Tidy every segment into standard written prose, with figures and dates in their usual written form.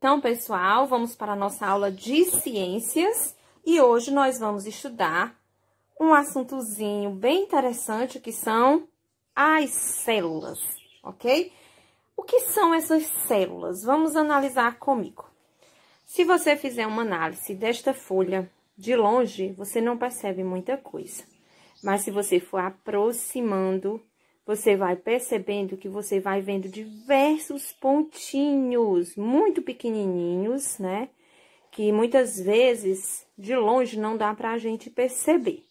Então, pessoal, vamos para a nossa aula de ciências e hoje nós vamos estudar um assuntozinho bem interessante que são as células, ok? O que são essas células? Vamos analisar comigo. Se você fizer uma análise desta folha de longe, você não percebe muita coisa. Mas se você for aproximando, você vai percebendo que você vai vendo diversos pontinhos muito pequenininhos, né? Que muitas vezes, de longe, não dá pra gente perceber.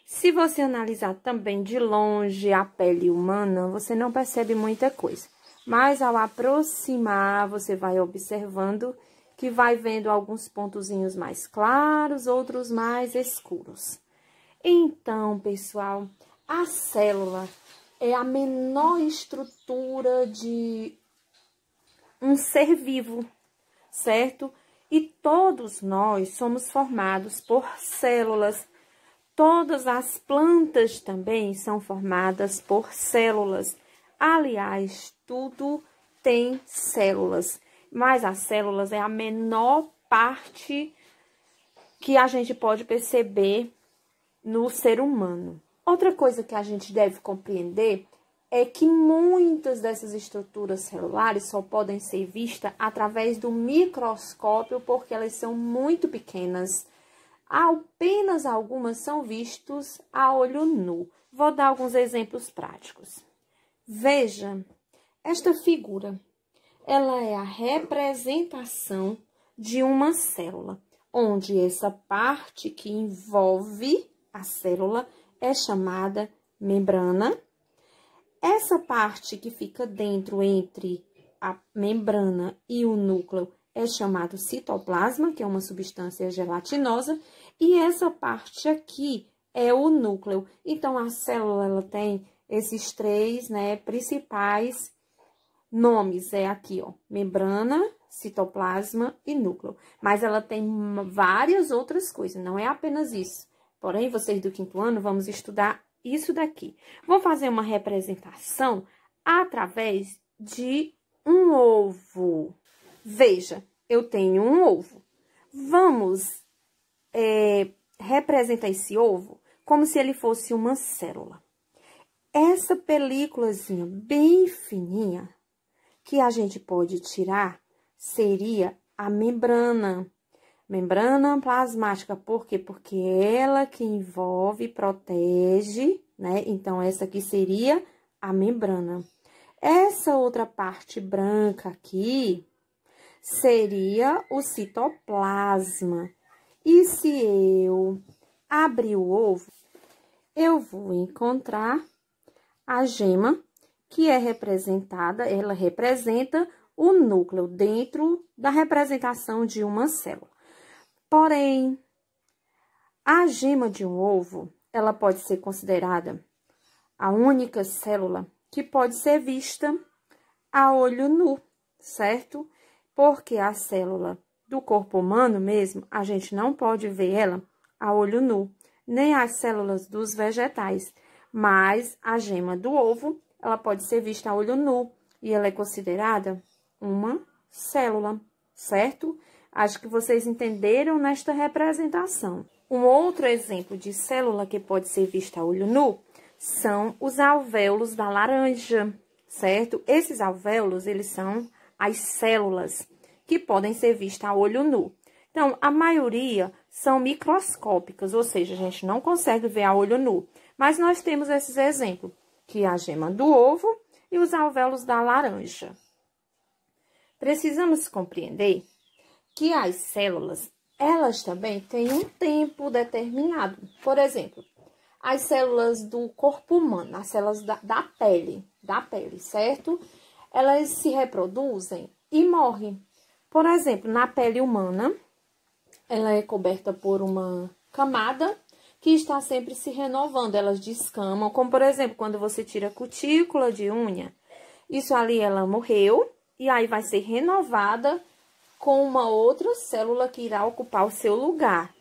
Se você analisar também de longe a pele humana, você não percebe muita coisa. Mas ao aproximar, você vai observando que vai vendo alguns pontozinhos mais claros, outros mais escuros. Então, pessoal, a célula é a menor estrutura de um ser vivo, certo? E todos nós somos formados por células. Todas as plantas também são formadas por células. Aliás, tudo tem células, mas as células é a menor parte que a gente pode perceber no ser humano. Outra coisa que a gente deve compreender é que muitas dessas estruturas celulares só podem ser vistas através do microscópio porque elas são muito pequenas. Apenas algumas são vistas a olho nu. Vou dar alguns exemplos práticos. Veja, esta figura, ela é a representação de uma célula, onde essa parte que envolve a célula é chamada membrana. Essa parte que fica dentro entre a membrana e o núcleo é chamado citoplasma, que é uma substância gelatinosa, e essa parte aqui é o núcleo. Então, a célula ela tem esses três, né, principais nomes, é aqui, ó, membrana, citoplasma e núcleo. Mas ela tem várias outras coisas, não é apenas isso. Porém, vocês do 5º ano vamos estudar isso daqui. Vou fazer uma representação através de um ovo. Veja, eu tenho um ovo. Vamos representar esse ovo como se ele fosse uma célula. Essa películazinha bem fininha que a gente pode tirar seria a membrana. Membrana plasmática, por quê? Porque ela que envolve, protege, né? Então, essa aqui seria a membrana. Essa outra parte branca aqui seria o citoplasma. E se eu abrir o ovo, eu vou encontrar a gema, que é representada, ela representa o núcleo dentro da representação de uma célula. Porém, a gema de um ovo, ela pode ser considerada a única célula que pode ser vista a olho nu, certo? Porque a célula do corpo humano mesmo, a gente não pode ver ela a olho nu, nem as células dos vegetais. Mas a gema do ovo, ela pode ser vista a olho nu e ela é considerada uma célula, certo? Acho que vocês entenderam nesta representação. Um outro exemplo de célula que pode ser vista a olho nu são os alvéolos da laranja, certo? Esses alvéolos, eles são as células que podem ser vistas a olho nu. Então, a maioria são microscópicas, ou seja, a gente não consegue ver a olho nu. Mas nós temos esses exemplos, que é a gema do ovo e os alvéolos da laranja. Precisamos compreender que as células, elas também têm um tempo determinado. Por exemplo, as células do corpo humano, as células da pele, certo? Elas se reproduzem e morrem. Por exemplo, na pele humana, ela é coberta por uma camada que está sempre se renovando, elas descamam, como por exemplo, quando você tira a cutícula de unha, isso ali ela morreu e aí vai ser renovada com uma outra célula que irá ocupar o seu lugar.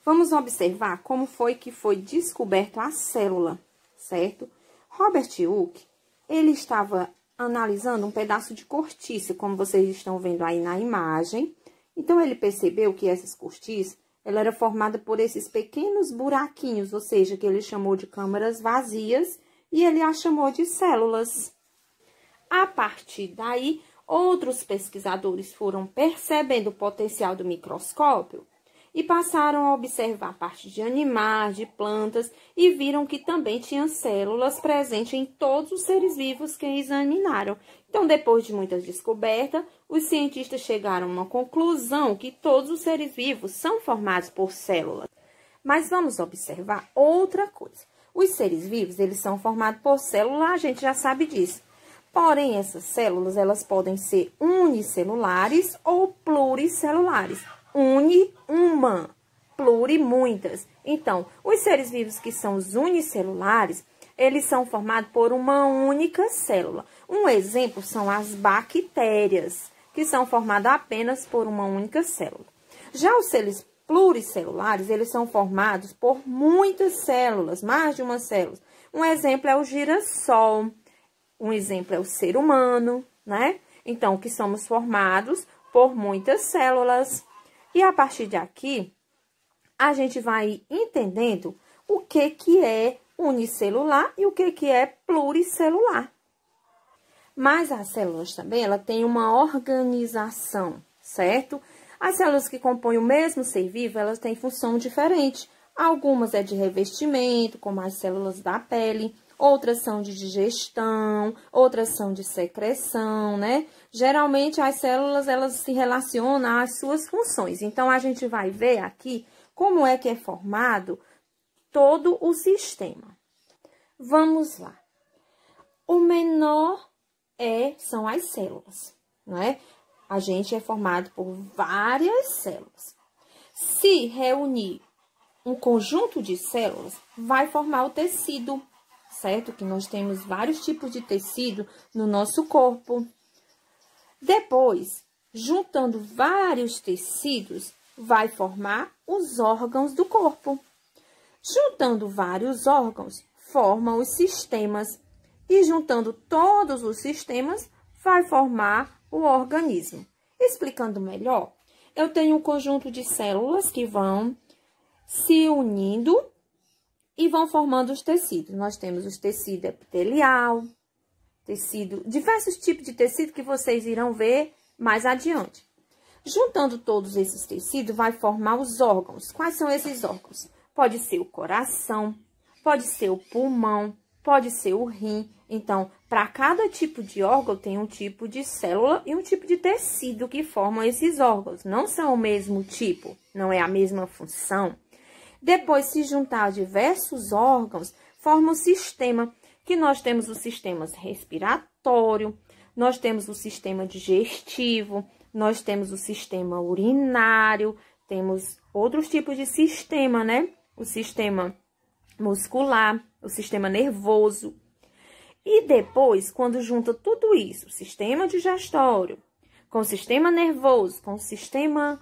Vamos observar como foi que foi descoberta a célula, certo? Robert Hooke, ele estava analisando um pedaço de cortiça, como vocês estão vendo aí na imagem. Então, ele percebeu que essas cortiças, ela era formada por esses pequenos buraquinhos, ou seja, que ele chamou de câmaras vazias, e ele a chamou de células. A partir daí, outros pesquisadores foram percebendo o potencial do microscópio e passaram a observar parte de animais, de plantas, e viram que também tinham células presentes em todos os seres vivos que examinaram. Então, depois de muitas descobertas, os cientistas chegaram a uma conclusão que todos os seres vivos são formados por células. Mas vamos observar outra coisa. Os seres vivos, eles são formados por células, a gente já sabe disso. Porém, essas células, elas podem ser unicelulares ou pluricelulares. Uma, pluri, muitas. Então, os seres vivos que são os unicelulares, eles são formados por uma única célula. Um exemplo são as bactérias, que são formadas apenas por uma única célula. Já os seres pluricelulares, eles são formados por muitas células, mais de uma célula. Um exemplo é o girassol, um exemplo é o ser humano, né? Então, que somos formados por muitas células. E a partir de aqui, a gente vai entendendo o que é unicelular e o que é pluricelular. Mas as células também, ela tem uma organização, certo? As células que compõem o mesmo ser vivo, elas têm função diferente. Algumas é de revestimento, como as células da pele. Outras são de digestão, outras são de secreção, né? Geralmente, as células, elas se relacionam às suas funções. Então, a gente vai ver aqui como é que é formado todo o sistema. Vamos lá. O menor são as células, não é? A gente é formado por várias células. Se reunir um conjunto de células, vai formar o tecido, certo? Que nós temos vários tipos de tecido no nosso corpo. Depois, juntando vários tecidos, vai formar os órgãos do corpo. Juntando vários órgãos, formam os sistemas. E juntando todos os sistemas, vai formar o organismo. Explicando melhor, eu tenho um conjunto de células que vão se unindo e vão formando os tecidos. Nós temos o tecido epitelial, diversos tipos de tecido que vocês irão ver mais adiante. Juntando todos esses tecidos, vai formar os órgãos. Quais são esses órgãos? Pode ser o coração, pode ser o pulmão, pode ser o rim. Então, para cada tipo de órgão, tem um tipo de célula e um tipo de tecido que formam esses órgãos. Não são o mesmo tipo, não é a mesma função. Depois, se juntar diversos órgãos, forma um sistema, que nós temos o sistema respiratório, nós temos o sistema digestivo, nós temos o sistema urinário, temos outros tipos de sistema, né? O sistema muscular, o sistema nervoso. E depois, quando junta tudo isso, o sistema digestório, com o sistema nervoso, com o sistema...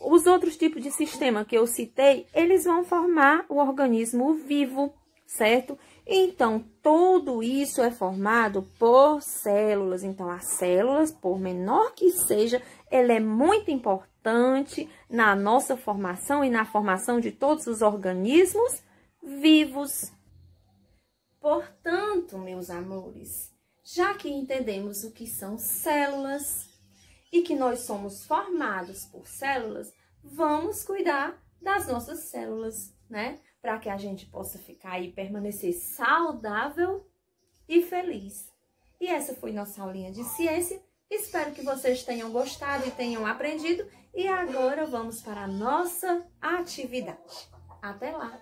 os outros tipos de sistema que eu citei, eles vão formar o organismo vivo, certo? Então, tudo isso é formado por células. Então, as células, por menor que seja, ela é muito importante na nossa formação e na formação de todos os organismos vivos. Portanto, meus amores, já que entendemos o que são células e que nós somos formados por células, vamos cuidar das nossas células, né? Para que a gente possa ficar aí, permanecer saudável e feliz. E essa foi nossa aulinha de ciência. Espero que vocês tenham gostado e tenham aprendido. E agora vamos para a nossa atividade. Até lá!